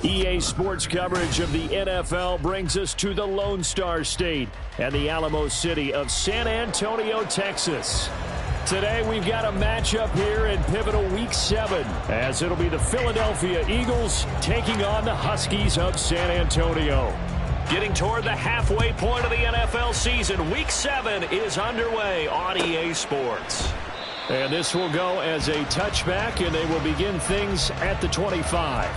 EA Sports coverage of the NFL brings us to the Lone Star State and the Alamo City of San Antonio, Texas. Today we've got a matchup here in pivotal Week 7 as it'll be the Philadelphia Eagles taking on the Huskies of San Antonio. Getting toward the halfway point of the NFL season, Week 7 is underway on EA Sports. And this will go as a touchback, and they will begin things at the 25.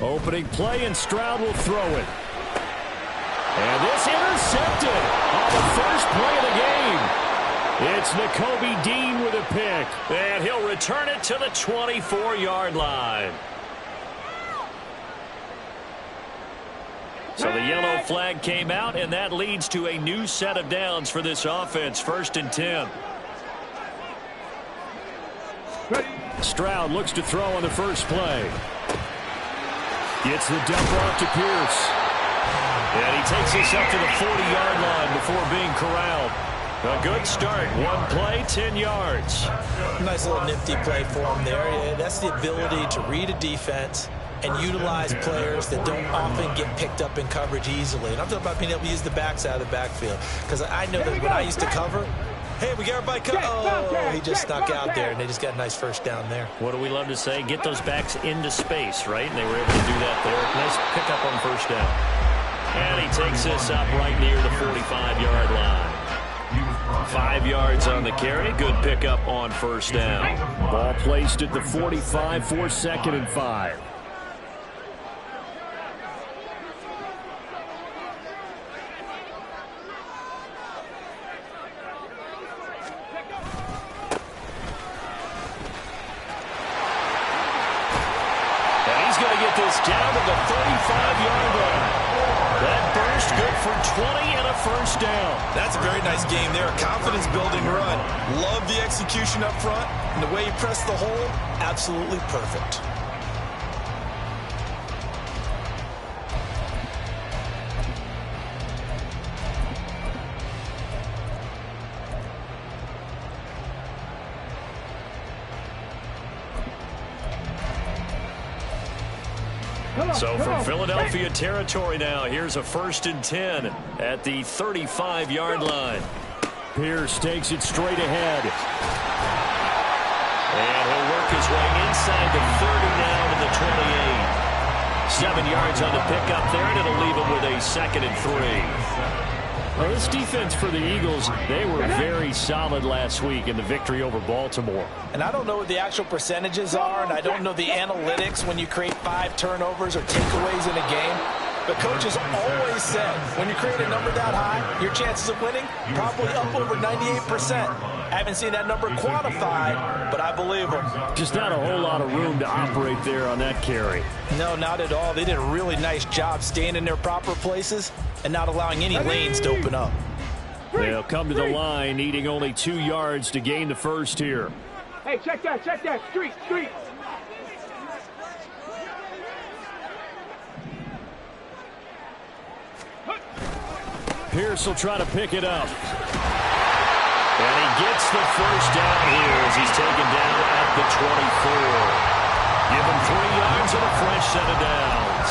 Opening play, and Stroud will throw it. And this intercepted on the first play of the game. It's Nakobe Dean with a pick. And he'll return it to the 24-yard line. So the yellow flag came out, and that leads to a new set of downs for this offense. 1st and 10. Stroud looks to throw on the first play. Gets the dump off to Pierce. And he takes this up to the 40-yard line before being corralled. A good start. One play, 10 yards. Nice little nifty play for him there. Yeah, that's the ability to read a defense and utilize players that don't often get picked up in coverage easily. And I'm talking about being able to use the backs out of the backfield. Because I know that when I used to cover, hey, we got everybody covered. Oh, he just snuck out there, and they just got a nice first down there. What do we love to say? Get those backs into space, right? And they were able to do that there. Nice pickup on first down. And he takes this up right near the 45-yard line. 5 yards on the carry. Good pickup on first down. Ball placed at the 45 for 2nd and 5. Down to the 35-yard line. That burst good for 20 and a first down. That's a very nice game there. A confidence-building run. Love the execution up front. And the way he pressed the hole, absolutely perfect. So from Philadelphia territory now, here's a 1st and 10 at the 35-yard line. Pierce takes it straight ahead. And he'll work his way inside the 30 now to the 28. 7 yards on the pickup there, and it'll leave him with a 2nd and 3. Well, this defense for the Eagles, they were very solid last week in the victory over Baltimore. And I don't know what the actual percentages are, and I don't know the analytics when you create 5 turnovers or takeaways in a game. But coaches always said, when you create a number that high, your chances of winning probably up over 98%. I haven't seen that number quantified, but I believe them. Just not a whole lot of room to operate there on that carry. No, not at all. They did a really nice job staying in their proper places and not allowing any lanes to open up. They'll come to the line, needing only 2 yards to gain the first here. Hey, check that, street. Pierce will try to pick it up. And he gets the first down here as he's taken down at the 24. Give him 3 yards and a fresh set of downs.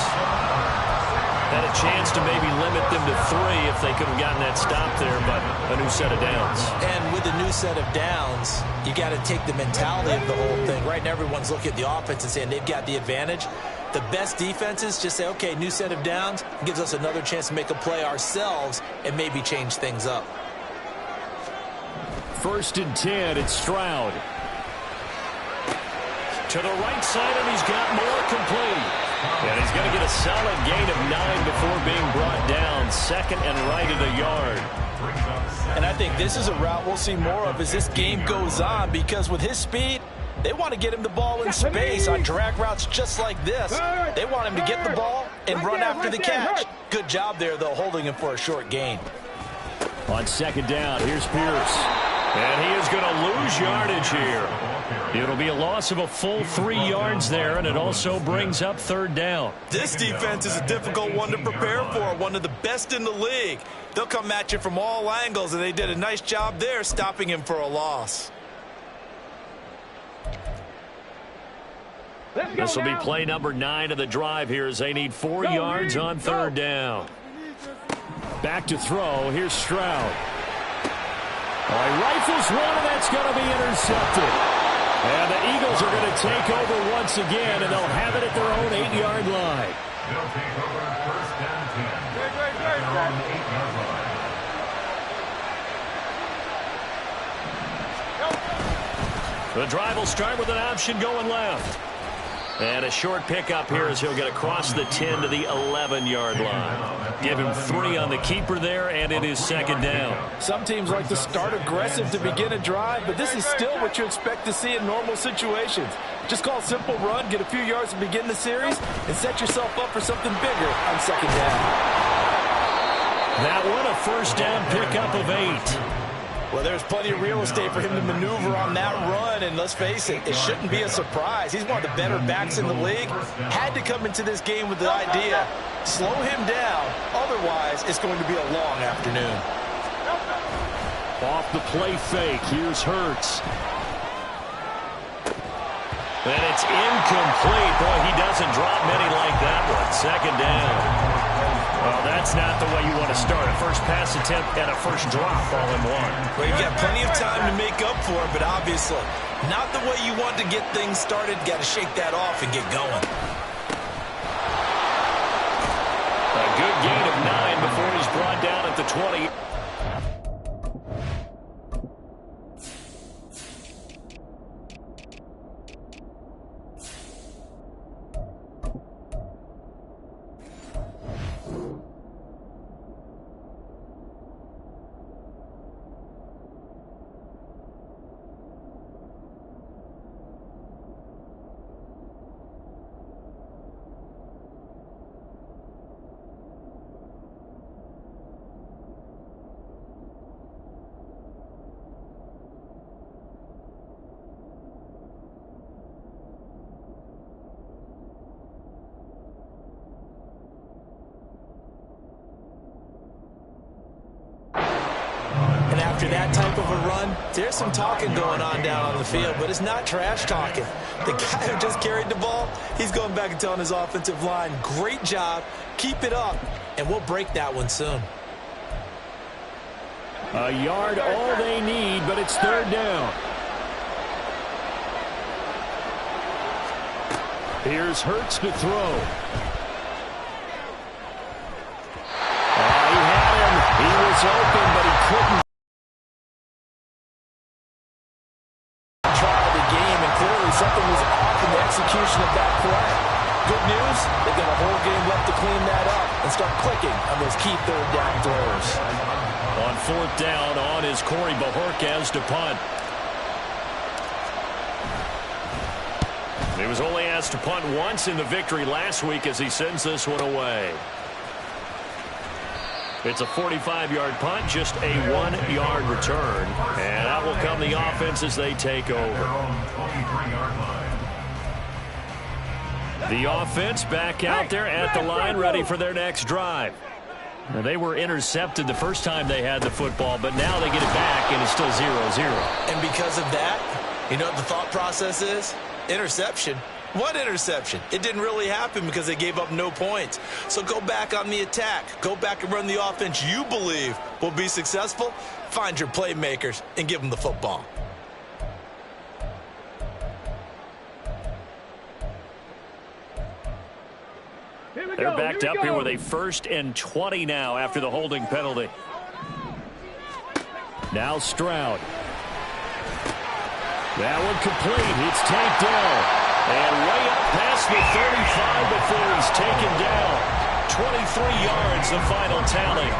Had a chance to maybe limit them to 3 if they could have gotten that stop there, but a new set of downs. And with a new set of downs, you got to take the mentality of the whole thing. Right now, everyone's looking at the offense and saying they've got the advantage. The best defenses just say, okay, new set of downs, gives us another chance to make a play ourselves and maybe change things up. 1st and 10, it's Stroud. To the right side, and he's got more complete. And he's going to get a solid gain of 9 before being brought down. 2nd and right at a yard. And I think this is a route we'll see more of as this game goes on, because with his speed, they want to get him the ball in space on drag routes just like this. They want him to get the ball and run after the catch. Good job there, though, holding him for a short gain. On second down, here's Pierce. And he is going to lose yardage here. It'll be a loss of a full 3 yards there, and it also brings up third down. This defense is a difficult one to prepare for, one of the best in the league. They'll come at you from all angles, and they did a nice job there stopping him for a loss. This will be play number 9 of the drive here as they need 4 yards on third down. Back to throw. Here's Stroud. Oh, he rifles one, and that's going to be intercepted. And the Eagles are going to take over once again, and they'll have it at their own 8-yard line. They'll take over first down 10. At their own 8-yard line. The drive will start with an option going left. And a short pickup here as he'll get across the 10 to the 11-yard line. Give him 3 on the keeper there, and it is second down. Some teams like to start aggressive to begin a drive, but this is still what you expect to see in normal situations. Just call a simple run, get a few yards to begin the series, and set yourself up for something bigger on second down. That one, a first down pickup of 8. Well, there's plenty of real estate for him to maneuver on that run, and let's face it, it shouldn't be a surprise. He's one of the better backs in the league. Had to come into this game with the idea, slow him down, otherwise it's going to be a long afternoon. Off the play fake, here's Hurts. And it's incomplete. Boy, he doesn't drop many like that one. Second down. Well, that's not the way you want to start. A first pass attempt and a first drop all in one. Well, you've got plenty of time to make up for it, but obviously not the way you want to get things started. Got to shake that off and get going. A good gain of 9 before he's brought down at the 20. After that type of a run, there's some talking going on down on the field, but it's not trash talking. The guy who just carried the ball, he's going back and telling his offensive line, great job, keep it up, and we'll break that one soon. A yard all they need, but it's third down. Here's Hurts to throw. He had him. He was open, but he couldn't. Something was off in the execution of that play. Good news, they've got a whole game left to clean that up and start clicking on those key third down throws. On fourth down, on is Corey Bajorquez to punt. He was only asked to punt once in the victory last week as he sends this one away. It's a 45-yard punt, just a 1-yard return. And out will come the offense as they take over. The offense back out there at the line, ready for their next drive. Now, they were intercepted the first time they had the football, but now they get it back, and it's still 0-0. And because of that, you know what the thought process is? Interception. What interception? It didn't really happen because they gave up no points. So go back on the attack. Go back and run the offense you believe will be successful. Find your playmakers and give them the football. They're backed up here with a 1st and 20 now after the holding penalty. Now Stroud. That one complete. It's tanked down. And way up past the 35 before he's taken down. 23 yards, the final tally.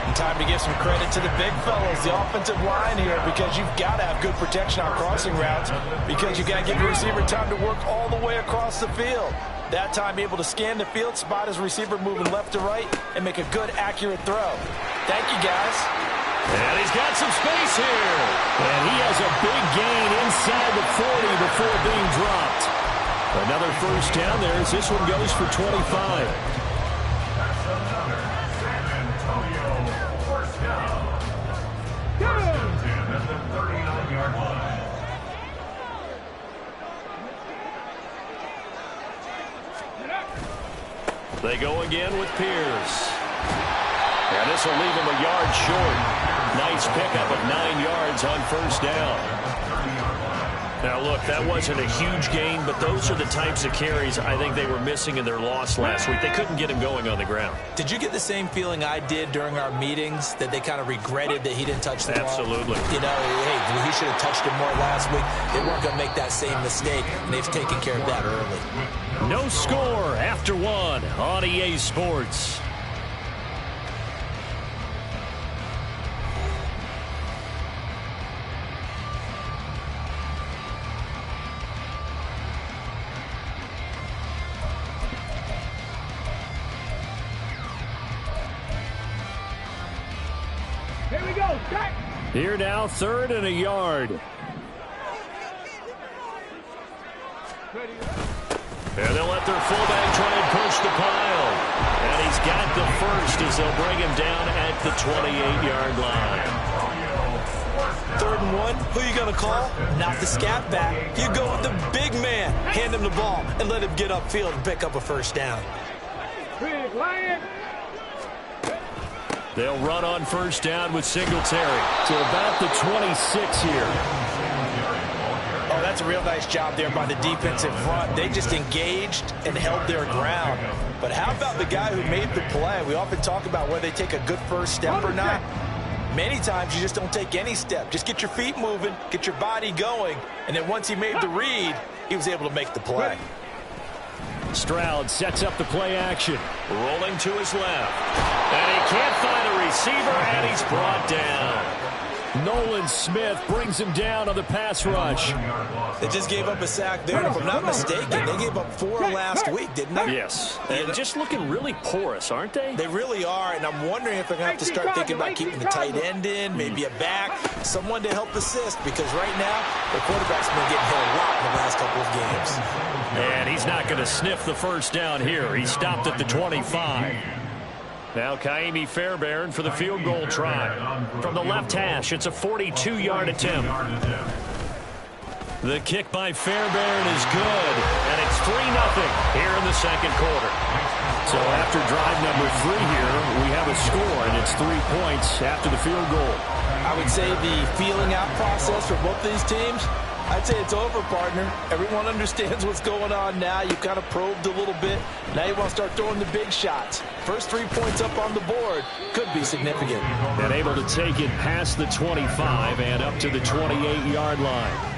And time to give some credit to the big fellas, the offensive line here, because you've got to have good protection on crossing routes because you've got to give your receiver time to work all the way across the field. That time able to scan the field, spot his receiver moving left to right, and make a good, accurate throw. Thank you, guys. And he's got some space here. And he has a big gain inside the 40 before being dropped. Another first down there as this one goes for 25. That's another San Antonio first down. First and 10 at the 39-yard line. They go again with Pierce. And this will leave him a yard short. Nice pickup of 9 yards on first down. Now, look, that wasn't a huge gain, but those are the types of carries I think they were missing in their loss last week. They couldn't get him going on the ground. Did you get the same feeling I did during our meetings, that they kind of regretted that he didn't touch the ball? Absolutely. You know, hey, he should have touched it more last week. They weren't going to make that same mistake, and they've taken care of that early. No score after one on EA Sports. Here we go. Start. Here now, 3rd and a yard. And they'll let their fullback try and push the pile. And he's got the first as they'll bring him down at the 28-yard line. 3rd and 1, who are you going to call? Not the scat back. You go with the big man. Hand him the ball and let him get upfield and pick up a first down. Big Lion. They'll run on first down with Singletary to about the 26 here. Oh, that's a real nice job there by the defensive front. They just engaged and held their ground. But how about the guy who made the play? We often talk about whether they take a good first step or not. Many times you just don't take any step. Just get your feet moving, get your body going, and then once he made the read, he was able to make the play. Stroud sets up the play action. Rolling to his left. And he can't find a receiver, and he's brought down. Nolan Smith brings him down on the pass rush. They just gave up a sack there, and if I'm not mistaken, they gave up 4 last week, didn't they? Yes. And just looking really porous, aren't they? They really are, and I'm wondering if they're going to have to start thinking about keeping the tight end in, maybe a back, someone to help assist, because right now, the quarterback's been getting hit a lot in the last couple of games. And he's not going to sniff the first down here. He stopped at the 25. Now Kaimi Fairbairn for the field goal try. From the left hash, it's a 42-yard attempt. The kick by Fairbairn is good, and it's 3-0 here in the second quarter. So after drive number 3 here, we have a score, and it's 3 points after the field goal. I would say the feeling out process for both these teams, I'd say it's over, partner. Everyone understands what's going on now. You've kind of probed a little bit. Now you want to start throwing the big shots. First 3 points up on the board could be significant. And able to take it past the 25 and up to the 28-yard line.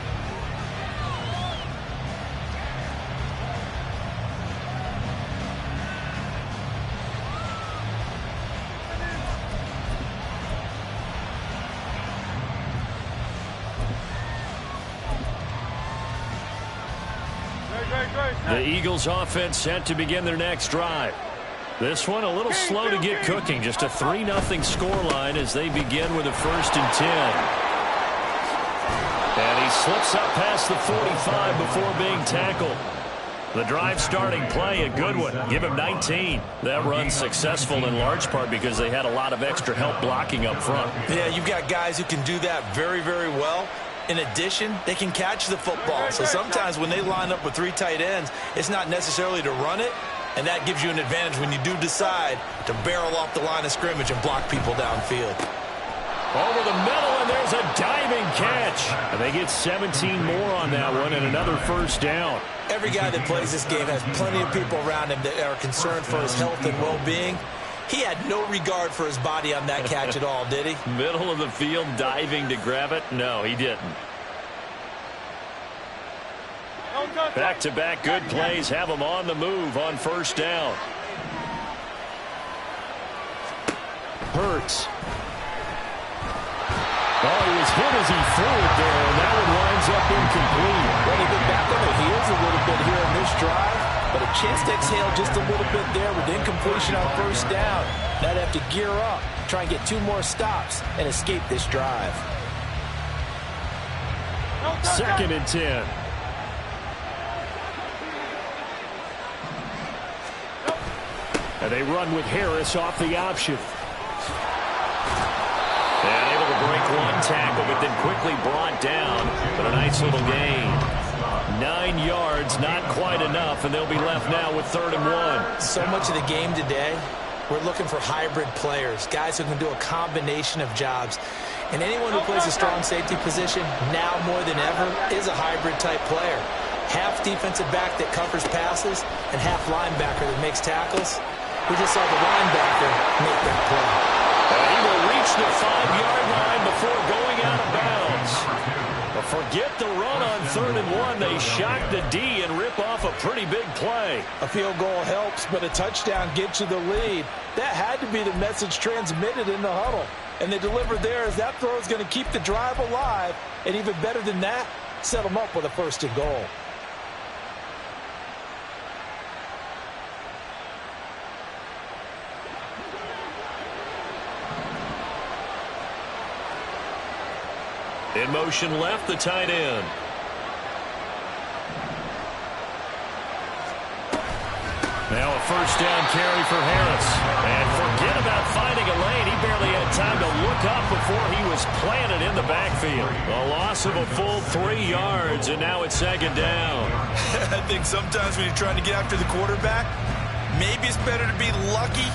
The Eagles offense set to begin their next drive. This one a little slow to get cooking. Just a 3-0 scoreline as they begin with a 1st and 10. And he slips up past the 45 before being tackled. The drive starting play, a good one. Give him 19. That run's successful in large part because they had a lot of extra help blocking up front. Yeah, you've got guys who can do that very, very well. In addition, they can catch the football. So sometimes when they line up with 3 tight ends, it's not necessarily to run it, and that gives you an advantage when you do decide to barrel off the line of scrimmage and block people downfield. Over the middle, and there's a diving catch. And they get 17 more on that one and another first down. Every guy that plays this game has plenty of people around him that are concerned for his health and well-being. He had no regard for his body on that catch at all, did he? Middle of the field, diving to grab it? No, he didn't. Back-to-back good plays have him on the move on first down. Hurts. Oh, he was hit as he threw it there, and that one winds up incomplete. Well, they've been back on their heels a little bit here in this drive, but a chance to exhale just a little bit there with incompletion on first down. Now they have to gear up, try and get 2 more stops, and escape this drive. 2nd and 10. And they run with Harris off the option. And able to break 1 tackle, but then quickly brought down. But a nice little gain. 9 yards, not quite enough, and they'll be left now with 3rd and 1. So much of the game today, we're looking for hybrid players, guys who can do a combination of jobs. And anyone who plays a strong safety position, now more than ever, is a hybrid-type player. Half defensive back that covers passes, and half linebacker that makes tackles. We just saw the linebacker make that play. And he will reach the 5-yard line before going out of bounds. But forget the run on 3rd and 1. They shock the D and rip off a pretty big play. A field goal helps, but a touchdown gets you the lead. That had to be the message transmitted in the huddle. And they delivered there as that throw is going to keep the drive alive. And even better than that, set them up with a 1st and goal. In motion left, the tight end. Now a 1st down carry for Harris. And forget about finding a lane. He barely had time to look up before he was planted in the backfield. A loss of a full 3 yards, and now it's 2nd down. I think sometimes when you're trying to get after the quarterback, maybe it's better to be lucky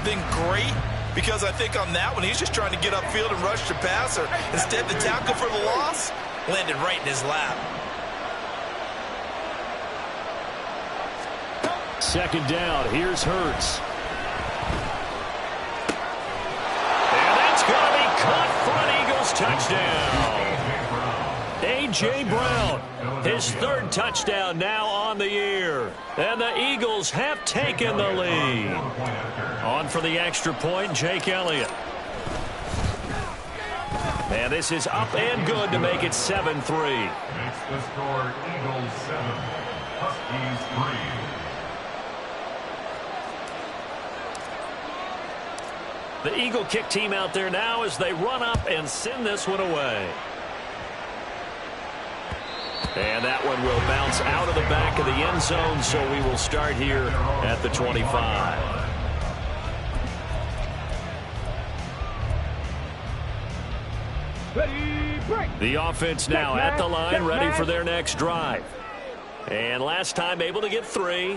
than great. Because I think on that one, he's just trying to get upfield and rush the passer. Instead, the tackle for the loss landed right in his lap. 2nd down. Here's Hurts. And that's going to be caught for an Eagles touchdown. A.J. Brown, his 3rd touchdown now on the year. And the Eagles have taken the lead. On for the extra point, Jake Elliott. And this is up and good to make it 7-3. Makes the score Eagles 7, Huskies 3. The Eagle kick team out there now as they run up and send this one away. And that one will bounce out of the back of the end zone, so we will start here at the 25. The offense now at the line, ready for their next drive. And last time able to get 3.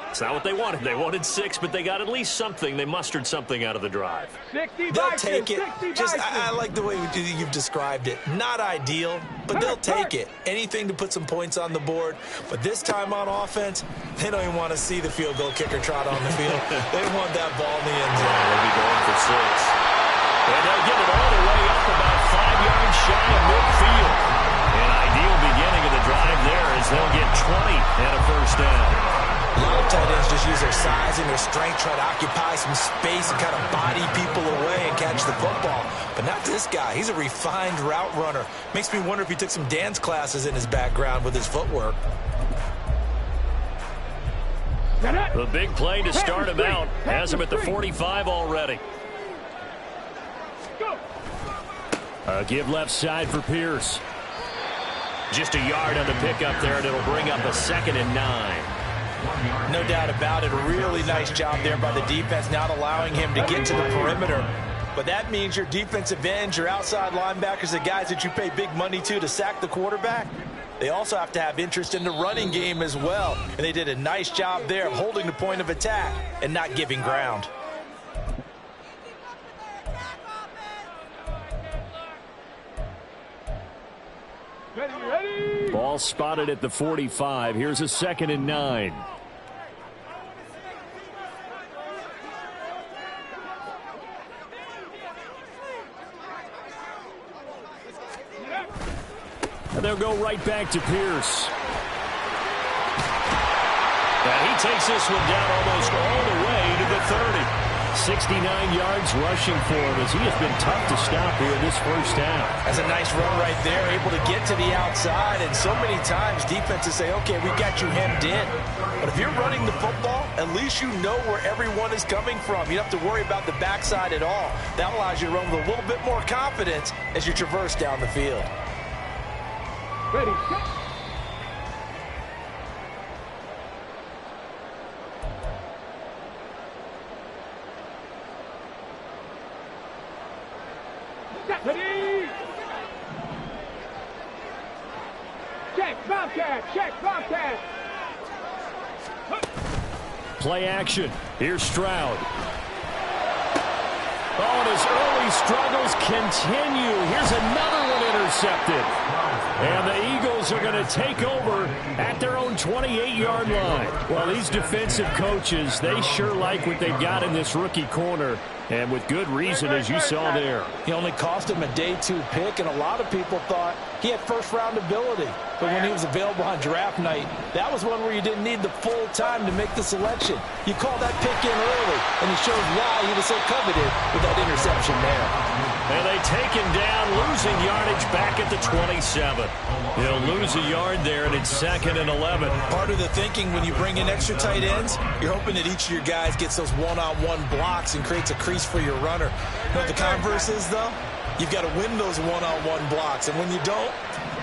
It's not what they wanted. They wanted 6, but they got at least something. They mustered something out of the drive. They'll take it. I like the way you've described it. Not ideal, but they'll take it. Anything to put some points on the board. But this time on offense, they don't even want to see the field goal kicker trot on the field. They want that ball in the end zone. They'll be going for 6. And they'll get it all the way up about 5 yards shy of midfield. An ideal beginning of the drive there as they'll get 20 and a 1st down. A lot of tight ends just use their size and their strength, try to occupy some space and kind of body people away and catch the football. But not this guy. He's a refined route runner. Makes me wonder if he took some dance classes in his background with his footwork. The big play to start him out has him at the 45 already. Give left side for Pierce. Just a yard on the pickup there, and it'll bring up a 2nd and 9. No doubt about it. A really nice job there by the defense, not allowing him to get to the perimeter. But that means your defensive ends, your outside linebackers, the guys that you pay big money to sack the quarterback, they also have to have interest in the running game as well. And they did a nice job there of holding the point of attack and not giving ground. Ready. Ball spotted at the 45. Here's a 2nd and 9. And they'll go right back to Pierce. And he takes this one down almost all the way to the 30. 69 yards rushing for him as he has been tough to stop here in this first half. That's a nice run right there, able to get to the outside, and so many times defenses say, okay, we got you hemmed in. But if you're running the football, at least you know where everyone is coming from. You don't have to worry about the backside at all. That allows you to run with a little bit more confidence as you traverse down the field. Ready, set. Ready. Check, Bobcat, check, Bobcat. Play action. Here's Stroud. Oh, and his early struggles continue. Here's another one intercepted. And the Eagles are going to take over at their own 28-yard line. Well, these defensive coaches, they sure like what they've got in this rookie corner. And with good reason, as you saw there. He only cost him a day 2 pick, and a lot of people thought he had first-round ability. But when he was available on draft night, that was one where you didn't need the full time to make the selection. You call that pick in early, and it shows why he was so coveted with that interception there. And they take him down, losing yardage back at the 27. He'll lose a yard there, and it's 2nd and 11. Part of the thinking when you bring in extra tight ends, you're hoping that each of your guys gets those one-on-one blocks and creates a crease for your runner. You know what the converse is, though? You've got to win those one-on-one blocks, and when you don't,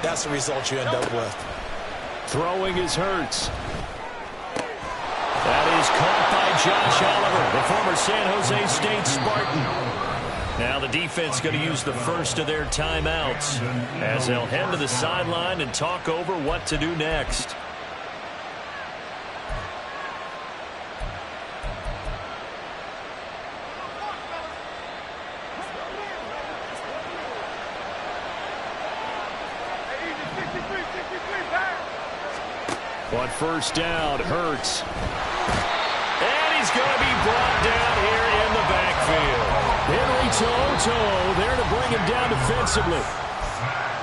that's the result you end up with. Throwing is Hurts. That is caught by Josh Oliver, the former San Jose State Spartan. Now the defense going to use the first of their timeouts as they'll head to the sideline and talk over what to do next. On first down, Hurts. And he's going to be brought down here in the backfield. Henry Toto there to bring him down defensively.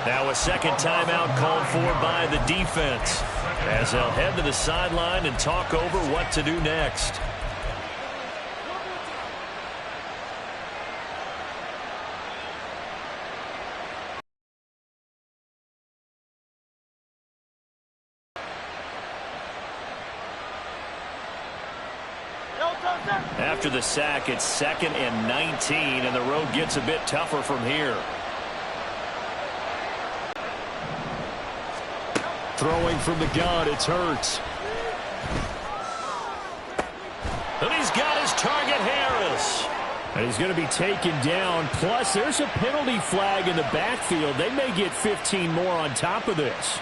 Now a second timeout called for by the defense as they'll head to the sideline and talk over what to do next. After the sack, it's 2nd and 19, and the road gets a bit tougher from here. Throwing from the gun, it's Hurts. And he's got his target, Harris. And he's going to be taken down. Plus, there's a penalty flag in the backfield. They may get 15 more on top of this.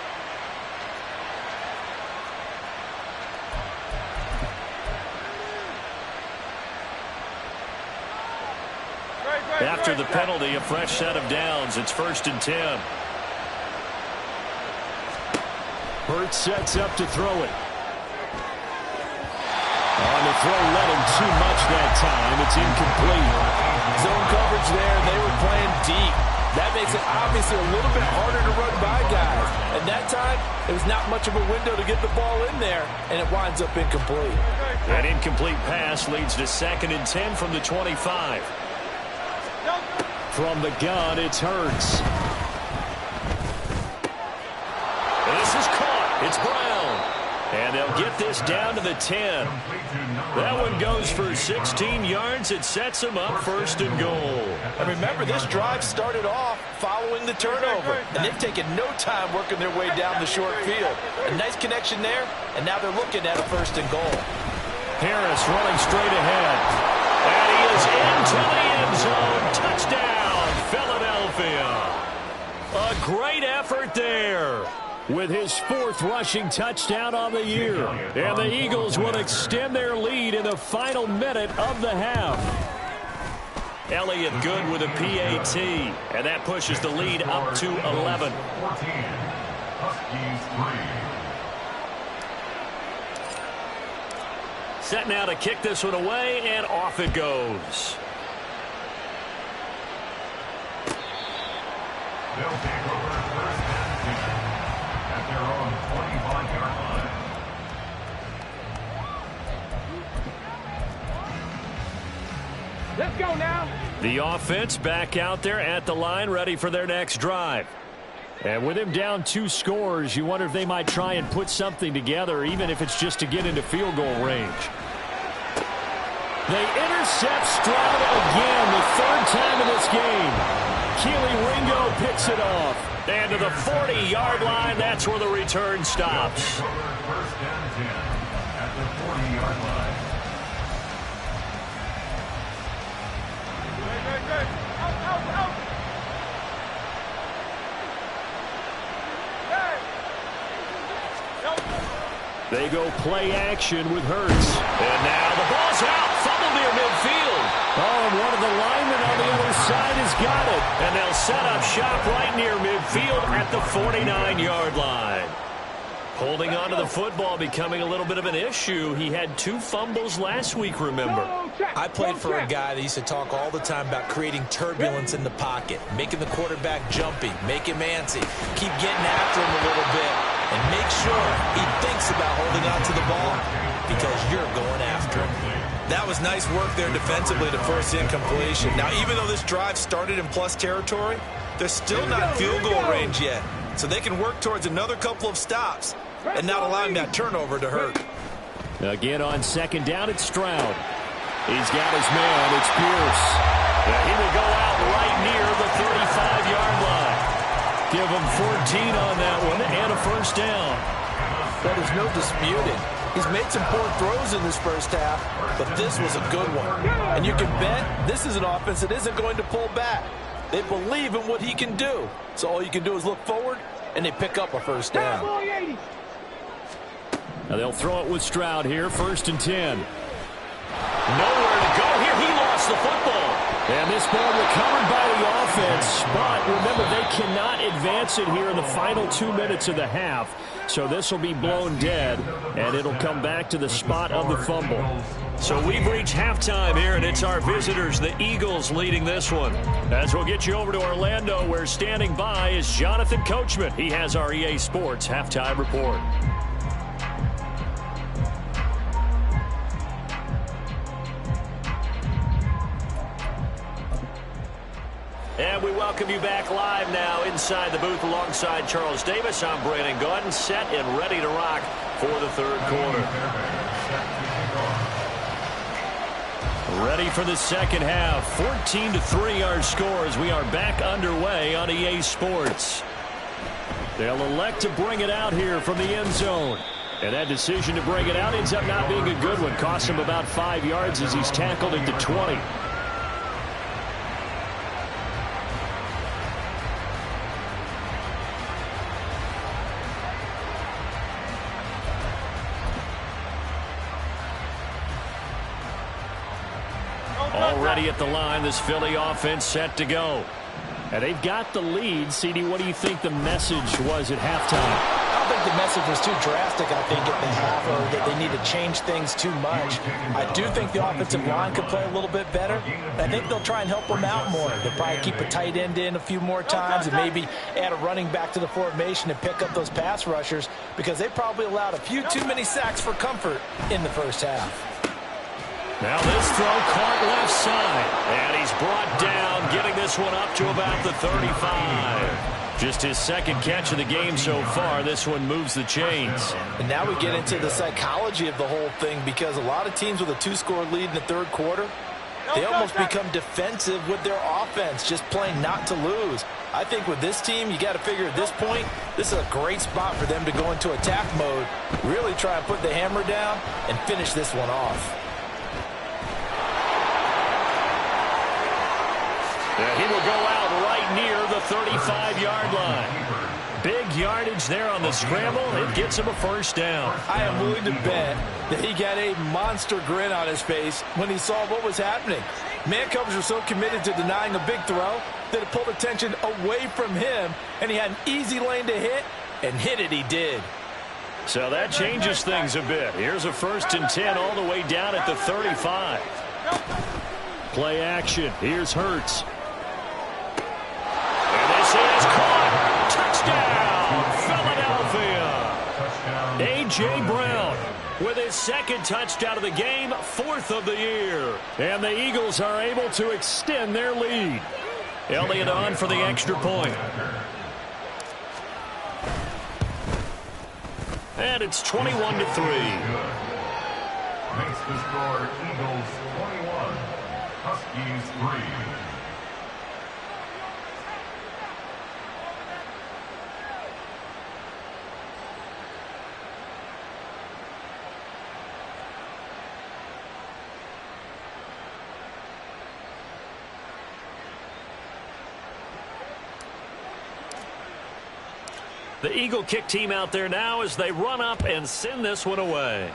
After the penalty, a fresh set of downs. It's 1st and 10. Hurts sets up to throw it. On the throw, led him too much that time. It's incomplete. Zone coverage there. They were playing deep. That makes it obviously a little bit harder to run by guys. And that time, there was not much of a window to get the ball in there, and it winds up incomplete. An incomplete pass leads to 2nd and 10 from the 25. From the gun, it's Hurts. This is caught. It's Brown. And they'll get this down to the 10. That one goes for 16 yards. It sets them up 1st and goal. And remember, this drive started off following the turnover. And they've taken no time working their way down the short field. A nice connection there, and now they're looking at a 1st and goal. Harris running straight ahead. And he is into the end zone. Touchdown, Philadelphia. A great effort there with his 4th rushing touchdown on the year. And the Eagles will extend their lead in the final minute of the half. Elliott good with a PAT. And that pushes the lead up to 11. Set now to kick this one away, and off it goes. They'll take over 1st and 10 at their own 25-yard line. Let's go now. The offense back out there at the line, ready for their next drive. And with him down 2 scores, you wonder if they might try and put something together, even if it's just to get into field goal range. They intercept Stroud again, the 3rd time in this game. Keely Ringo picks it off. And to the 40-yard line, that's where the return stops. First down 10 at the 40-yard line. They go play action with Hurts. And now the ball's out. Fumble near midfield. Oh, and one of the linemen on the other side has got it. And they'll set up shop right near midfield at the 49-yard line. Holding on to the football becoming a little bit of an issue. He had 2 fumbles last week, remember. I played for a guy that used to talk all the time about creating turbulence in the pocket, making the quarterback jumpy, make him antsy, keep getting after him a little bit, and make sure he thinks about holding on to the ball because you're going after him. That was nice work there defensively to force incompletion. Now, even though this drive started in plus territory, they're still not in field goal range yet. So they can work towards another couple of stops and not allowing that turnover to hurt. Again on 2nd down, it's Stroud. He's got his man. It's Pierce. He will go out right near the 35-yard line. Give him 14 on that one and a first down. But there's no disputing. He's made some poor throws in this first half, but this was a good one. And you can bet this is an offense that isn't going to pull back. They believe in what he can do. So all you can do is look forward, and they pick up a first down. Now they'll throw it with Stroud here, 1st and 10. Nowhere to go here. He lost the football. And this ball recovered by the offense. But remember, they cannot advance it here in the final 2 minutes of the half. So this will be blown dead, and it'll come back to the spot of the fumble. So we've reached halftime here, and it's our visitors, the Eagles, leading this one. As we'll get you over to Orlando, where standing by is Jonathan Coachman. He has our EA Sports halftime report. And we welcome you back live now inside the booth alongside Charles Davis. I'm Brandon Gaudin, set and ready to rock for the 3rd quarter. Ready for the 2nd half. 14-3 our scores. We are back underway on EA Sports. They'll elect to bring it out here from the end zone. And that decision to bring it out ends up not being a good one. Costs him about 5 yards as he's tackled at the 20. Already at the line, this Philly offense set to go. And they've got the lead. CD, what do you think the message was at halftime? I don't think the message was too drastic, I think, at the half, or that they need to change things too much. I do think the offensive line could play a little bit better. I think they'll try and help them out more. They'll probably keep a tight end in a few more times and maybe add a running back to the formation and pick up those pass rushers because they probably allowed a few too many sacks for comfort in the first half. Now this throw caught left side. And he's brought down, getting this one up to about the 35. Just his 2nd catch of the game so far. This one moves the chains. And now we get into the psychology of the whole thing because a lot of teams with a 2-score lead in the 3rd quarter, they almost become defensive with their offense, just playing not to lose. I think with this team, you got to figure at this point, this is a great spot for them to go into attack mode, really try and put the hammer down and finish this one off. He will go out right near the 35-yard line. Big yardage there on the scramble. It gets him a first down. I am willing to bet that he got a monster grin on his face when he saw what was happening. Man coverage was so committed to denying a big throw that it pulled attention away from him, and he had an easy lane to hit, and hit it he did. So that changes things a bit. Here's a 1st and 10 all the way down at the 35. Play action. Here's Hurts. This is caught. Touchdown, Philadelphia. A.J. Brown. with his second touchdown of the game, 4th of the year. And the Eagles are able to extend their lead. Elliott on for the extra point. And it's 21-3. Makes the score Eagles 21, Huskies 3. The Eagle kick team out there now as they run up and send this one away.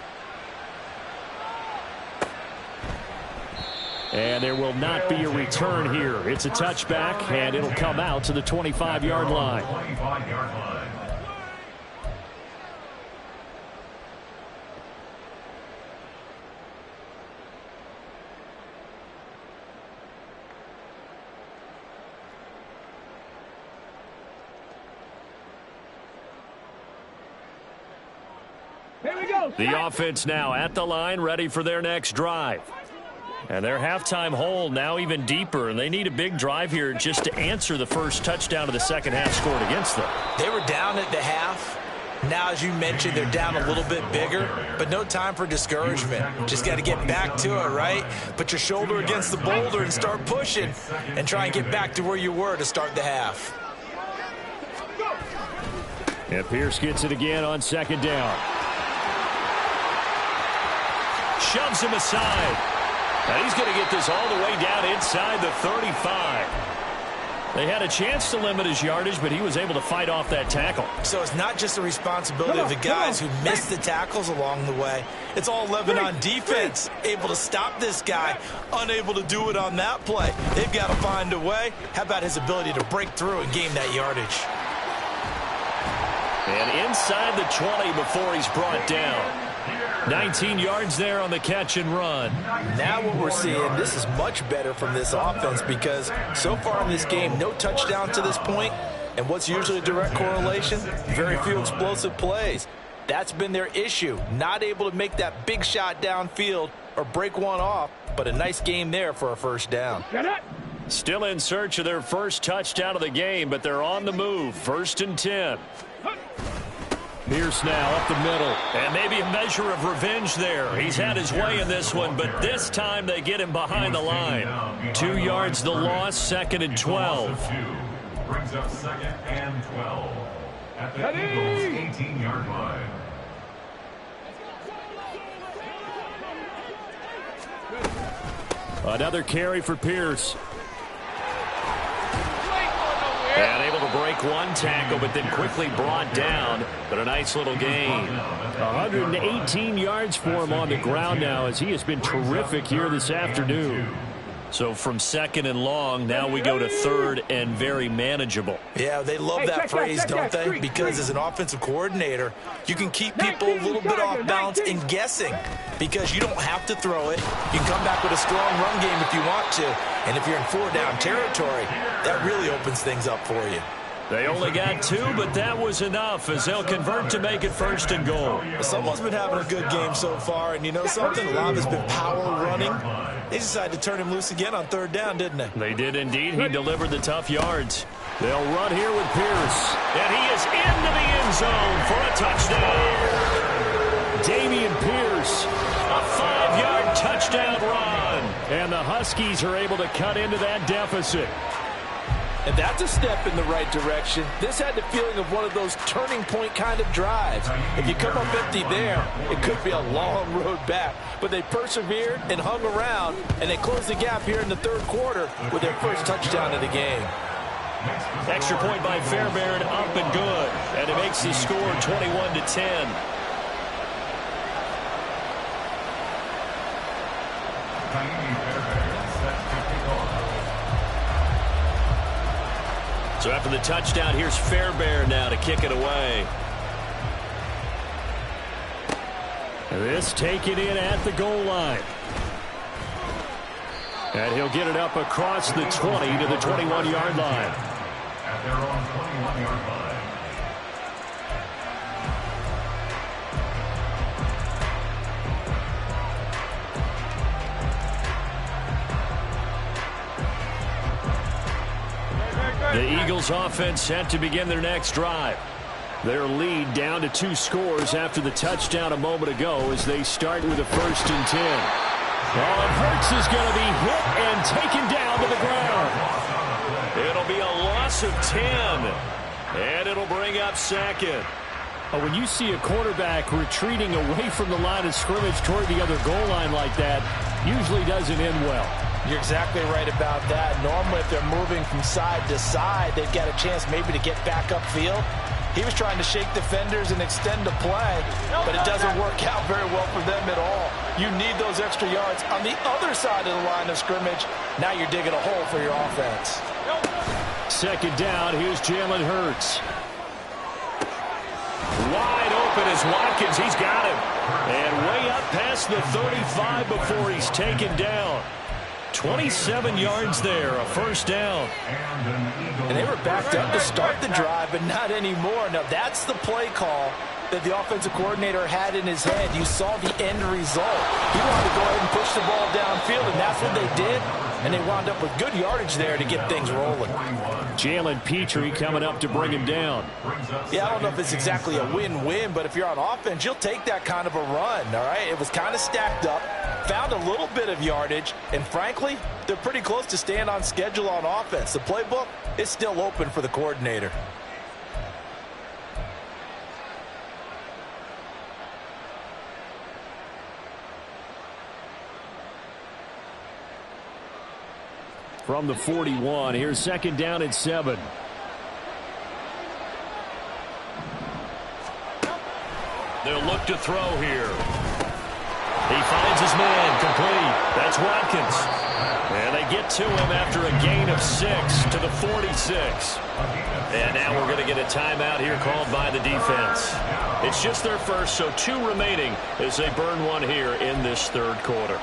And there will not be a return here. It's a touchback, and it'll come out to the 25-yard line. 25-yard line. The offense now at the line, ready for their next drive. And their halftime hole now even deeper, and they need a big drive here just to answer the first touchdown of the second half scored against them. They were down at the half. Now, as you mentioned, they're down a little bit bigger, but no time for discouragement. Just got to get back to it, right? Put your shoulder against the boulder and start pushing and try and get back to where you were to start the half. And Pierce gets it again on second down. Shoves him aside. And he's going to get this all the way down inside the 35. They had a chance to limit his yardage, but he was able to fight off that tackle. So it's not just the responsibility of the guys who missed the tackles along the way. It's all Lebanon defense, able to stop this guy, unable to do it on that play. They've got to find a way. How about his ability to break through and gain that yardage? And inside the 20 before he's brought down. 19 yards there on the catch and run. Now what we're seeing, this is much better from this offense because so far in this game, no touchdown to this point, and what's usually a direct correlation? Very few explosive plays. That's been their issue, not able to make that big shot downfield or break one off, but a nice game there for a first down. Still in search of their first touchdown of the game, but they're on the move. 1st and 10. Pierce now up the middle, and maybe a measure of revenge there. He's had his way in this one, but this time they get him behind the line. 2 yards the loss, 2nd and 12. Brings up 2nd and 12 at the Eagles' 18-yard line. Another carry for Pierce. And able to break one tackle, but then quickly brought down. But a nice little gain. 118 yards for him on the ground now as he has been terrific here this afternoon. So from 2nd and long, now we go to 3rd and very manageable. Yeah, they love that phrase, don't they? Because as an offensive coordinator, you can keep people a little bit off balance and guessing because you don't have to throw it. You can come back with a strong run game if you want to. And if you're in 4-down territory, that really opens things up for you. They only got 2, but that was enough as they'll convert to make it 1st and goal. Someone's been having a good game so far, and you know something? A lot has been power running. They decided to turn him loose again on 3rd down, didn't they? They did indeed. He delivered the tough yards. They'll run here with Pierce. And he is into the end zone for a touchdown. Dameon Pierce, a 5-yard touchdown run. And the Huskies are able to cut into that deficit. And that's a step in the right direction. This had the feeling of one of those turning point kind of drives. If you come up empty there, it could be a long road back. But they persevered and hung around, and they closed the gap here in the 3rd quarter with their first touchdown of the game. Extra point by Fairbairn, up and good. And it makes the score 21-10. So after the touchdown, here's Fairbairn now to kick it away. This taken in at the goal line. And he'll get it up across the 20 to the 21-yard line. At their own 21-yard line. The Eagles offense set to begin their next drive. Their lead down to 2 scores after the touchdown a moment ago as they start with a 1st and 10. Well, and Hurts is going to be hit and taken down to the ground. It'll be a loss of 10, and it'll bring up 2nd. When you see a quarterback retreating away from the line of scrimmage toward the other goal line like that, usually doesn't end well. You're exactly right about that. Normally, if they're moving from side to side, they've got a chance maybe to get back upfield. He was trying to shake defenders and extend the play, but it doesn't work out very well for them at all. You need those extra yards on the other side of the line of scrimmage. Now you're digging a hole for your offense. 2nd down, here's Jalen Hurts. Wide open is Watkins. He's got him. And way up past the 35 before he's taken down. 27 yards there, a 1st down. And they were backed up to start the drive, but not anymore. Now, that's the play call that the offensive coordinator had in his head. You saw the end result. He wanted to go ahead and push the ball downfield, and that's what they did. And they wound up with good yardage there to get things rolling. Jalen Petrie coming up to bring him down. Yeah, I don't know if it's exactly a win-win, but if you're on offense, you'll take that kind of a run, all right? It was kind of stacked up, found a little bit of yardage, and frankly, they're pretty close to staying on schedule on offense. The playbook is still open for the coordinator. From the 41, here's 2nd down and 7. They'll look to throw here. He finds his man, complete. That's Watkins. And they get to him after a gain of 6 to the 46. And now we're going to get a timeout here called by the defense. It's just their first, so 2 remaining as they burn one here in this 3rd quarter.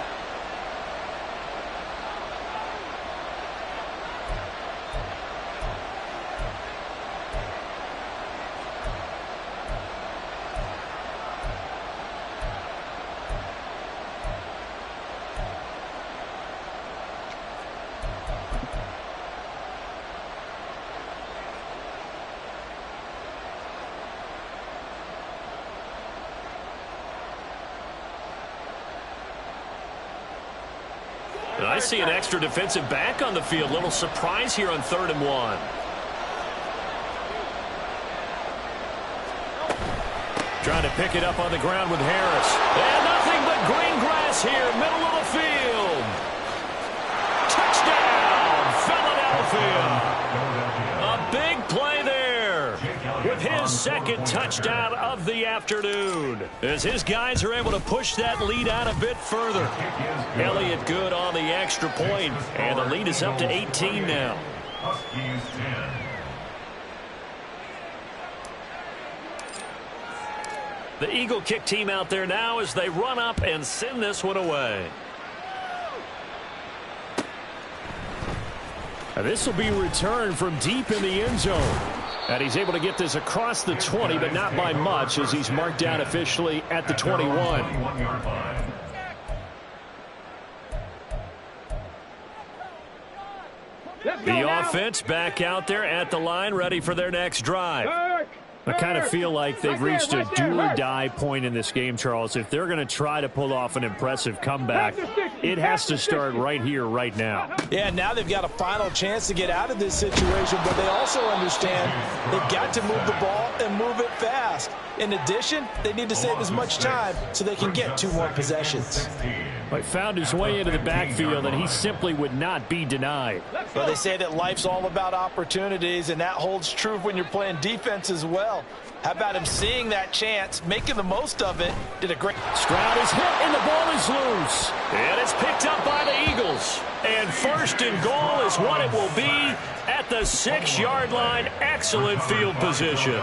I see an extra defensive back on the field. Little surprise here on 3rd and 1. Trying to pick it up on the ground with Harris. And nothing but green grass here, middle of the field. Touchdown, Philadelphia. A big play there with his 2nd touchdown of the afternoon, as his guys are able to push that lead out a bit further. Elliott good on the extra point, and the lead is up to 18 now. The Eagle kick team out there now as they run up and send this one away. And this will be returned from deep in the end zone. And he's able to get this across the 20, but not by much, as he's marked down officially at the 21. The offense back out there at the line, ready for their next drive. I kind of feel like they've reached a do-or-die point in this game, Charles. If they're going to try to pull off an impressive comeback, it has to start right here, right now. Yeah, now they've got a final chance to get out of this situation, but they also understand they've got to move the ball and move it fast. In addition, they need to save as much time so they can get 2 more possessions. He found his way into the backfield, and he simply would not be denied. Well, they say that life's all about opportunities, and that holds true when you're playing defense as well. How about him seeing that chance, making the most of it? Did a great... Stroud is hit, and the ball is loose. And it's picked up by the Eagles. And 1st and goal is what it will be at the 6-yard line. Excellent field position.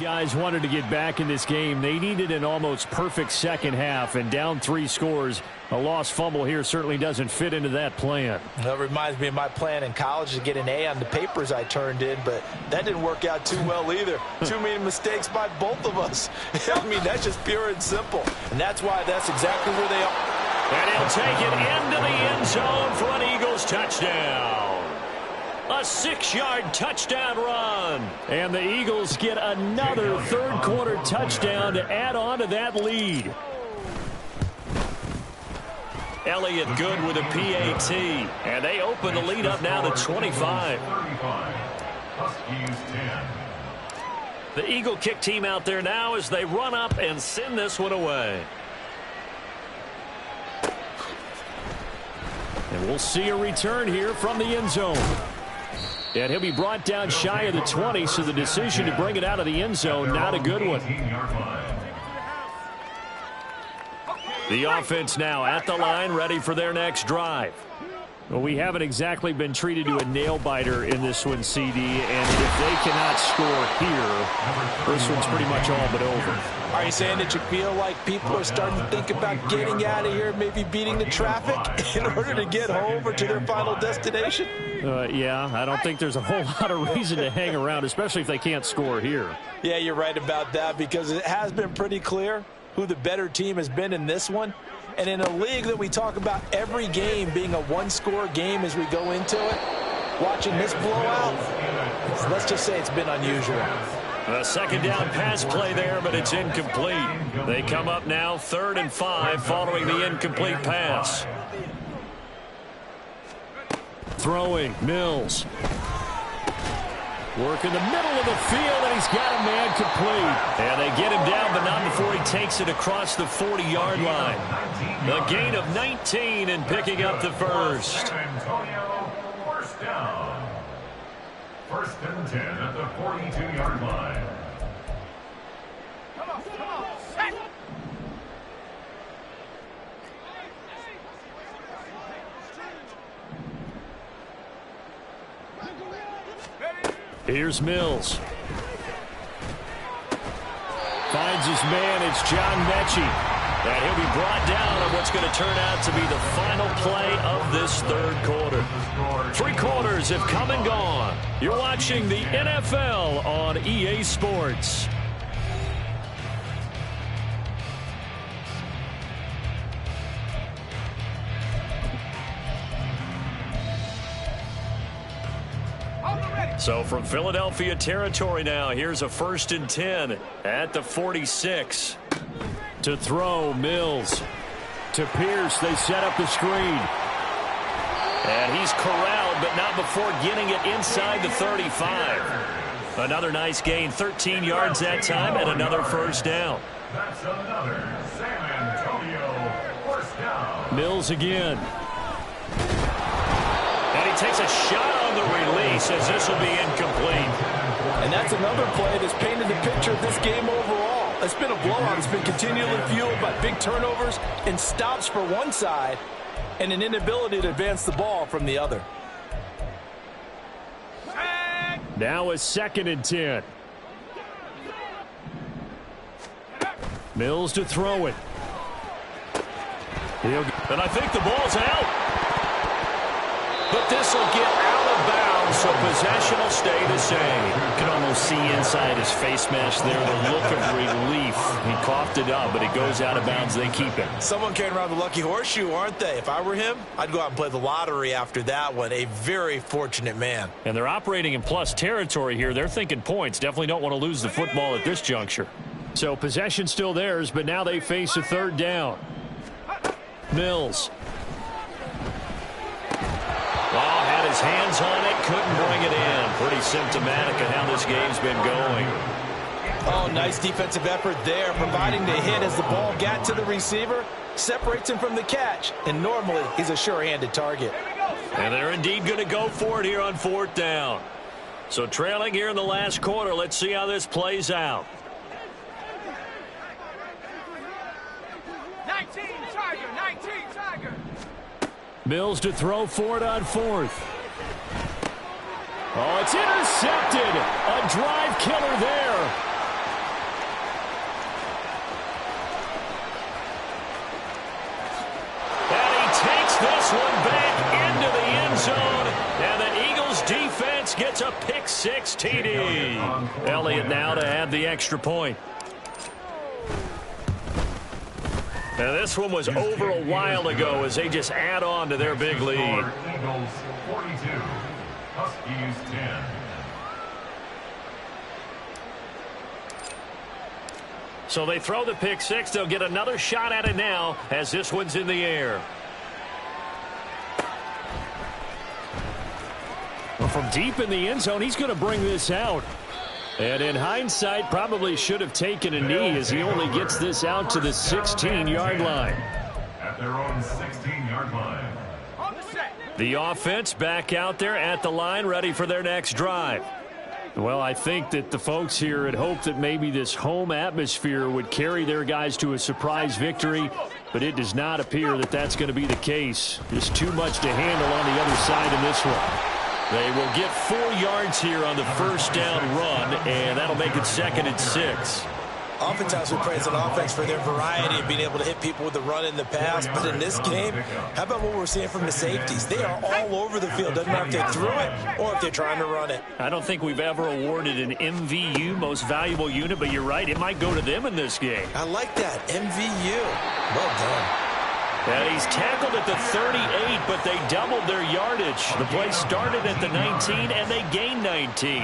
Guys wanted to get back in this game. They needed an almost perfect second half, and down 3 scores. A lost fumble here certainly doesn't fit into that plan. That reminds me of my plan in college to get an A on the papers I turned in, but that didn't work out too well either. Too many mistakes by both of us. I mean, that's just pure and simple, and that's why that's exactly where they are. And he'll take it into the end zone for an Eagles touchdown. A 6-yard touchdown run. And the Eagles get another third-quarter touchdown to add on to that lead. Elliott good with a PAT. And they open the lead up now to 25. The Eagle kick team out there now as they run up and send this one away. And we'll see a return here from the end zone. And he'll be brought down shy of the 20, so the decision to bring it out of the end zone, not a good one. The offense now at the line, ready for their next drive. Well, we haven't exactly been treated to a nail-biter in this one, CD, and if they cannot score here, this one's pretty much all but over. Are you saying that you feel like people are starting to think about getting out of here, maybe beating the traffic in order to get home or to their final destination? Yeah, I don't think there's a whole lot of reason to hang around, especially if they can't score here. Yeah, you're right about that, because it has been pretty clear who the better team has been in this one. And in a league that we talk about every game being a one-score game as we go into it, watching this blowout, let's just say it's been unusual. A second down pass play there, but it's incomplete. They come up now 3rd and 5 following the incomplete pass. Throwing, Mills. Work in the middle of the field, and he's got a man complete. And they get him down, but not before he takes it across the 40-yard line. A gain of 19 and picking up the first. First down. 1st and 10 at the 42-yard line. Come on, set. Here's Mills. Finds his man. It's John Mechie. And he'll be brought down on what's going to turn out to be the final play of this third quarter. 3 quarters have come and gone. You're watching the NFL on EA Sports. So from Philadelphia territory now, here's a 1st and 10 at the 46. To throw, Mills. To Pierce, they set up the screen. And he's corralled, but not before getting it inside the 35. Another nice gain, 13 yards that time, and another first down. That's another San Antonio first down. Mills again. And he takes a shot on the release as this will be incomplete. And that's another play that's painted the picture of this game overall. It's been a blowout. It's been continually fueled by big turnovers and stops for one side and an inability to advance the ball from the other. Now a 2nd and 10. Mills to throw it. And I think the ball's out. But this will get out of bounds, so possession will stay the same. You can almost see inside his face mask there the look of relief. He coughed it up, but it goes out of bounds. They keep it. Someone carrying around the lucky horseshoe, aren't they? If I were him, I'd go out and play the lottery after that one. A very fortunate man. And they're operating in plus territory here. They're thinking points. Definitely don't want to lose the football at this juncture. So possession still theirs, but now they face a 3rd down. Mills. Had his hands on it, couldn't bring it in. Pretty symptomatic of how this game's been going. Oh, nice defensive effort there, providing the hit as the ball got to the receiver, separates him from the catch, and normally he's a sure-handed target. And they're indeed going to go for it here on 4th down. So trailing here in the last quarter, let's see how this plays out. 19, Tiger. Mills to throw for it on 4th. Oh, it's intercepted. A drive killer there. zone, and the Eagles defense gets a pick six TD. Elliott now to add the extra point. Now this one was over a while ago as they just add on to their big lead. Eagles 42, Huskies 10. So they throw the pick six. They'll get another shot at it now as this one's in the air. Well, from deep in the end zone, he's going to bring this out. And in hindsight, probably should have taken a knee as he only gets this out to the 16-yard line. At their own 16-yard line. The offense back out there at the line, ready for their next drive. Well, I think that the folks here had hoped that maybe this home atmosphere would carry their guys to a surprise victory, but it does not appear that that's going to be the case. Just too much to handle on the other side in this one. They will get 4 yards here on the first down run, and that'll make it 2nd and 6. Oftentimes we praise an offense for their variety of being able to hit people with the run and the pass, but in this game, how about what we're seeing from the safeties? They are all over the field. Doesn't matter if they threw it or if they're trying to run it. I don't think we've ever awarded an MVU, most valuable unit, but you're right, it might go to them in this game. I like that, MVU. Well done. And he's tackled at the 38, but they doubled their yardage. The play started at the 19, and they gained 19.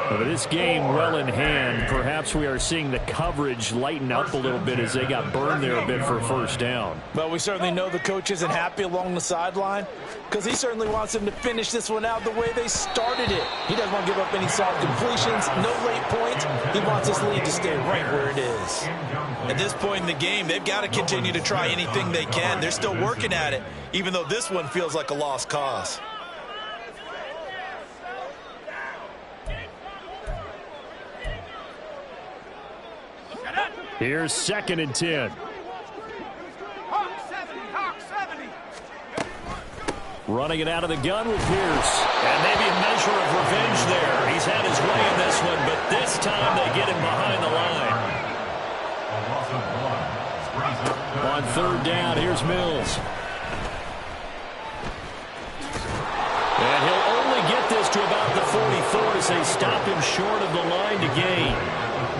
But this game well in hand. Perhaps we are seeing the coverage lighten up a little bit as they got burned there a bit for a first down. Well, we certainly know the coach isn't happy along the sideline because he certainly wants them to finish this one out the way they started it. He doesn't want to give up any soft completions, no late points. He wants this lead to stay right where it is. At this point in the game, they've got to continue to try anything they can. They're still working at it, even though this one feels like a lost cause. Here's 2nd and 10. Running it out of the gun with Pierce. And maybe a measure of revenge there. He's had his way in this one, but this time they get him behind the line. On 3rd down, here's Mills. And he'll only get this to about the 44 as they stop him short of the line to gain.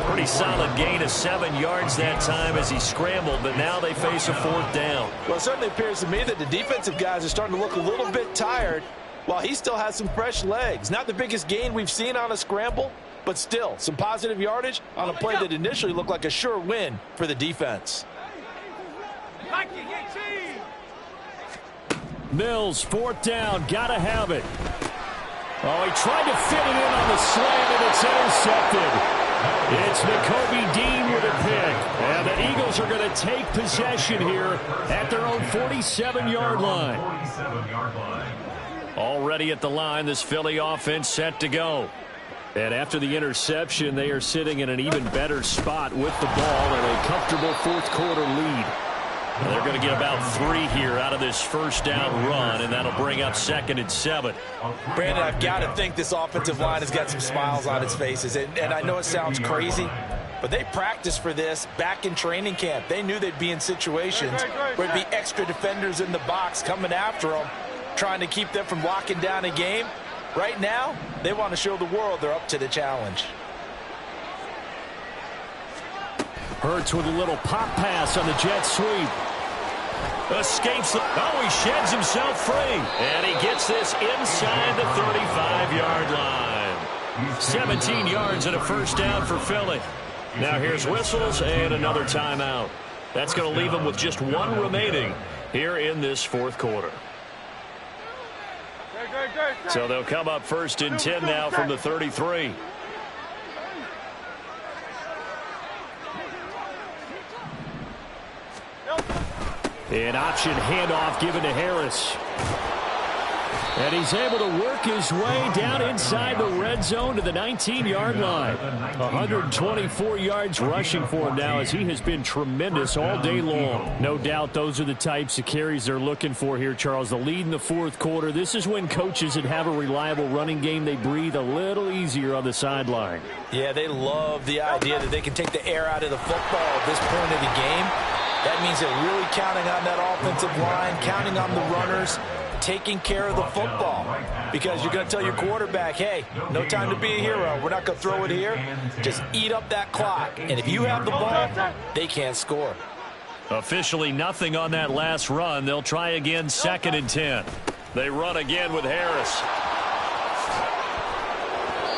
Pretty solid gain of 7 yards that time as he scrambled, but now they face a 4th down. Well, it certainly appears to me that the defensive guys are starting to look a little bit tired while he still has some fresh legs. Not the biggest gain we've seen on a scramble, but still some positive yardage on a play that initially looked like a sure win for the defense. Mills, 4th down, gotta have it. Oh, he tried to fit it in on the slant, and it's intercepted. It's Nakobe Dean with a pick. And the Eagles are going to take possession here at their own 47-yard line. Already at the line, this Philly offense set to go. And after the interception, they are sitting in an even better spot with the ball and a comfortable 4th quarter lead. And they're going to get about 3 here out of this first down run, and that'll bring up 2nd and 7. Brandon, I've got to think this offensive line has got some smiles on its faces. And I know it sounds crazy, but they practiced for this back in training camp. They knew they'd be in situations where there'd be extra defenders in the box coming after them, trying to keep them from locking down a game. Right now, they want to show the world they're up to the challenge. Hurts with a little pop pass on the jet sweep. Escapes. Oh, he sheds himself free. And he gets this inside the 35-yard line. 17 yards and a first down for Philly. Now here's whistles and another timeout. That's going to leave them with just 1 remaining here in this 4th quarter. So they'll come up 1st and 10 now from the 33. An option handoff given to Harris. And he's able to work his way down inside the red zone to the 19-yard line. 124 yards rushing for him now as he has been tremendous all day long. No doubt those are the types of carries they're looking for here, Charles. The lead in the 4th quarter. This is when coaches that have a reliable running game, they breathe a little easier on the sideline. Yeah, they love the idea that they can take the air out of the football at this point of the game. That means they're really counting on that offensive line, counting on the runners taking care of the football, because you're going to tell your quarterback, hey, no time to be a hero. We're not going to throw it here. Just eat up that clock. And if you have the ball, they can't score. Officially nothing on that last run. They'll try again, 2nd and 10. They run again with Harris.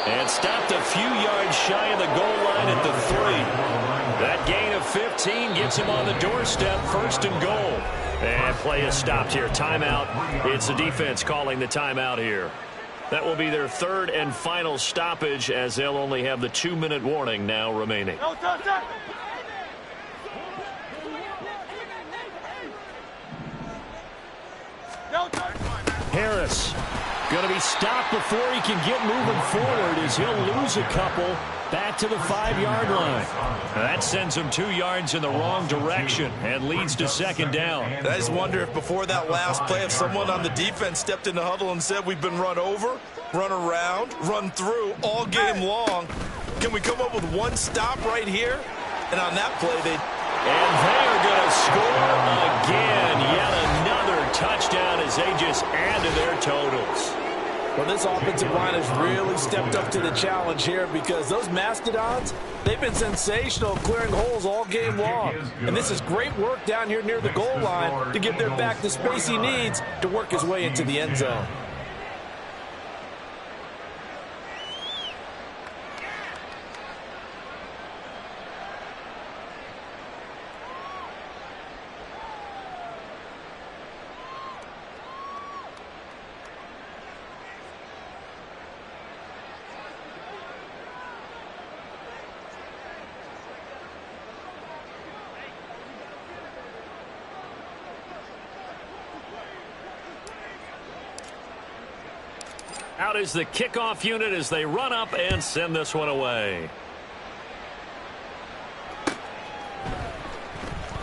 And stopped a few yards shy of the goal line at the 3. That gain of 15 gets him on the doorstep, 1st and goal. And play is stopped here. Timeout. It's the defense calling the timeout here. That will be their 3rd and final stoppage, as they'll only have the 2-minute warning now remaining. Harris going to be stopped before he can get moving forward, as he'll lose a couple back to the 5-yard line. That sends him 2 yards in the wrong direction and leads to 2nd down. And I just wonder if before that last play, if someone on the defense stepped in the huddle and said, we've been run over, run around, run through all game long. Can we come up with one stop right here? And on that play, they... And they're going to score again. Yet another touchdown as they just add to their totals. Well, this offensive line has really stepped up to the challenge here, because those Mastodons, they've been sensational clearing holes all game long. And this is great work down here near the goal line to give their back the space he needs to work his way into the end zone. Out is the kickoff unit as they run up and send this one away.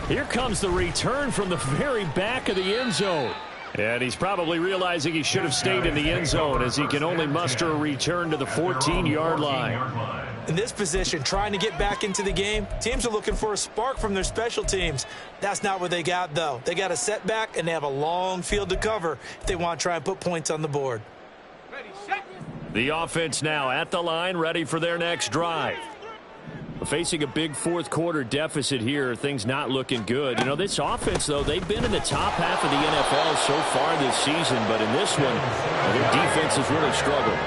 Here comes the return from the very back of the end zone. And he's probably realizing he should have stayed in the end zone, as he can only muster a return to the 14-yard line. In this position, trying to get back into the game, teams are looking for a spark from their special teams. That's not what they got, though. They got a setback, and they have a long field to cover if they want to try and put points on the board. The offense now at the line, ready for their next drive. Facing a big fourth-quarter deficit here, things not looking good. You know, this offense, though, they've been in the top half of the NFL so far this season, but in this one, their defense has really struggled.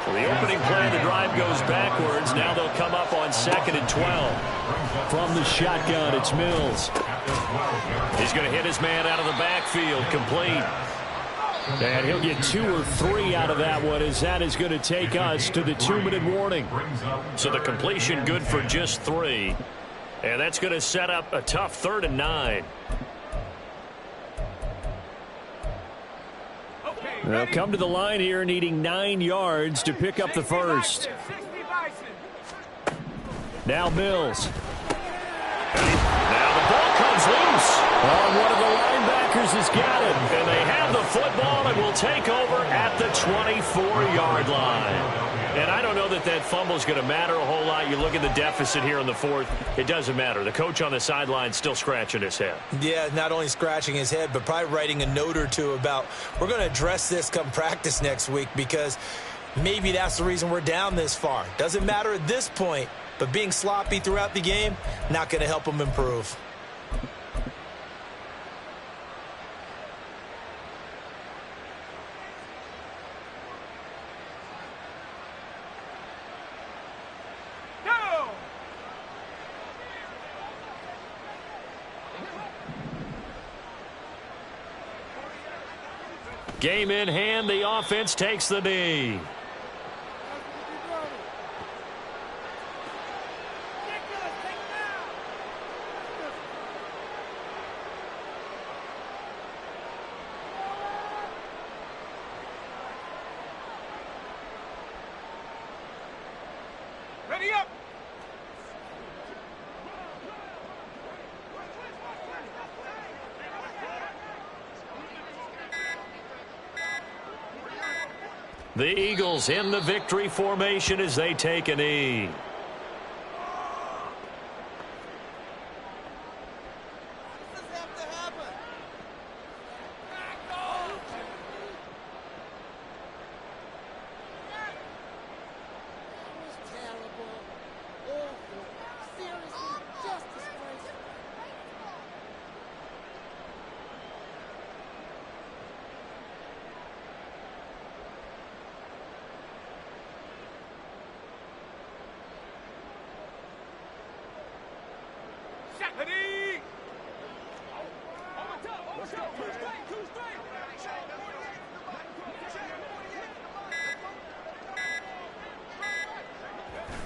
So the opening play of the drive goes backwards. Now they'll come up on 2nd and 12. From the shotgun, it's Mills. He's going to hit his man out of the backfield, complete. And he'll get 2 or 3 out of that one, as that is going to take us to the 2-minute warning. So the completion good for just 3. And that's going to set up a tough 3rd and 9. They'll come to the line here needing 9 yards to pick up the first. Now Mills. Now the ball comes loose. One of the linebackers has got it. And they have the football and will take over at the 24-yard line. And I don't know that that fumble is going to matter a whole lot. You look at the deficit here in the 4th. It doesn't matter. The coach on the sideline still scratching his head. Yeah, not only scratching his head, but probably writing a note or two about, we're going to address this come practice next week, because maybe that's the reason we're down this far. Doesn't matter at this point, but being sloppy throughout the game, not going to help them improve. Game in hand, the offense takes the knee. Ready up. The Eagles in the victory formation as they take a knee.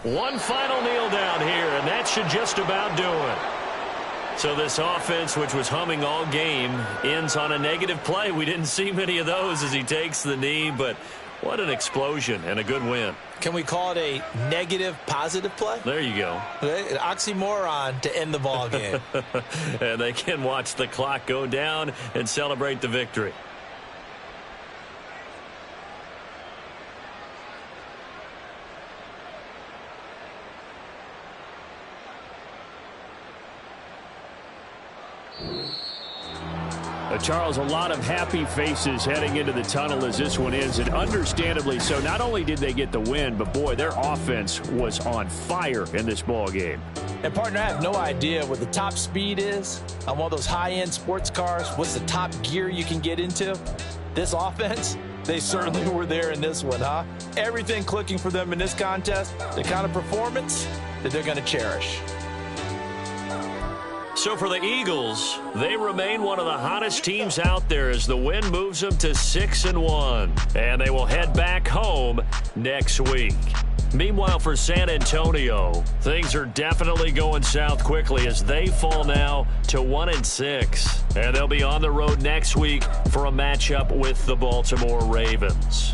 One final kneel down here, and that should just about do it. So this offense, which was humming all game, ends on a negative play. We didn't see many of those as he takes the knee, but what an explosion and a good win. Can we call it a negative positive play? There you go. An oxymoron to end the ball game. And they can watch the clock go down and celebrate the victory. Charles, a lot of happy faces heading into the tunnel as this one ends, and understandably so. Not only did they get the win, but boy, their offense was on fire in this ball game. And partner, I have no idea what the top speed is on one of those high-end sports cars. What's the top gear you can get into? This offense, they certainly were there in this one, huh? Everything clicking for them in this contest, the kind of performance that they're going to cherish. So for the Eagles, they remain one of the hottest teams out there as the win moves them to 6-1. And they will head back home next week. Meanwhile, for San Antonio, things are definitely going south quickly as they fall now to 1-6. And they'll be on the road next week for a matchup with the Baltimore Ravens.